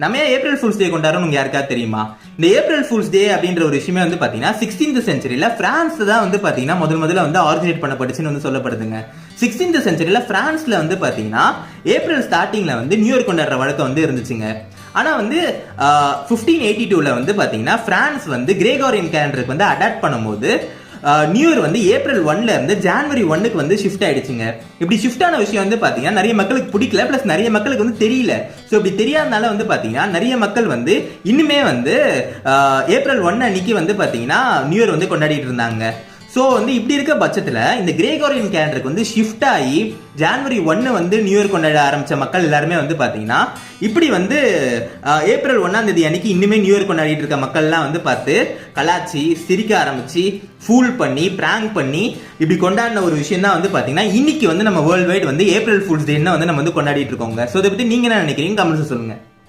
நம்ம April fools டே கொண்டாடுறோம் யாருக்காவது தெரியுமா? இந்த ஏப்ரல் ஃபூல்ஸ் டே அப்படின்ற ஒரு விஷயமே வந்து பாத்தீங்கன்னா 16th செஞ்சுரியில பிரான்ஸ் தான் வந்து பாத்தீங்கன்னா முதல்ல வந்து ஆர்கனைட் பண்ணப்பட்டுச்சுன்னு வந்து சொல்லப்படுதுங்க. 16th செஞ்சுரியில பிரான்ஸ்ல வந்து பாத்தீங்கன்னா ஏப்ரல் ஸ்டார்டிங்ல வந்து நியூ இயர் கொண்டாடுற வழக்கம் வந்து இருந்துச்சுங்க. ஆனா வந்து 1582ல வந்து பாத்தீங்கன்னா பிரான்ஸ் வந்து கிரேகோரியன் கேலண்டருக்கு வந்து அடாப்ட் பண்ணும்போது நியூ இயர் வந்து ஏப்ரல் 1ல இருந்து ஜனவரி 1க்கு வந்து ஷிஃப்ட் ஆயிடுச்சுங்க. இப்படி ஷிஃப்ட் ஆன விஷயம் வந்து பாத்தீங்கன்னா நிறைய மக்களுக்கு பிடிக்கல, பிளஸ் நிறைய மக்களுக்கு வந்து தெரியல. ஸோ இப்படி தெரியாதனால வந்து பாத்தீங்கன்னா நிறைய மக்கள் வந்து இன்னுமே வந்து ஏப்ரல் 1 அன்னைக்கு வந்து பாத்தீங்கன்னா நியூ இயர் வந்து கொண்டாடிட்டு இருந்தாங்க. ஸோ வந்து இப்படி இருக்க பட்சத்தில் இந்த கிரேகோரியன் கேலண்டருக்கு வந்து ஷிஃப்ட் ஆகி ஜனவரி 1 வந்து நியூ இயர் கொண்டாட ஆரம்பிச்ச மக்கள் எல்லாருமே வந்து பார்த்தீங்கன்னா இப்படி வந்து ஏப்ரல் 1ஆம் தேதி அன்னைக்கு இன்னுமே நியூ இயர் கொண்டாடிட்டு இருக்க மக்கள்லாம் வந்து பார்த்து கலாச்சி சிரிக்க ஆரம்பிச்சு ஃபூல் பண்ணி பிராங்க் பண்ணி இப்படி கொண்டாடின ஒரு விஷயம் தான் வந்து பார்த்தீங்கன்னா இன்னைக்கு வந்து நம்ம வேர்ல்டு வைட் வந்து ஏப்ரல் ஃபூல்ஸ் டேன்னு வந்து நம்ம வந்து கொண்டாடிட்டு இருக்கோங்க. ஸோ இதை பற்றி நீங்கள் என்ன நினைக்கிறீங்க? கமெண்ட்ஸ் சொல்லுங்க.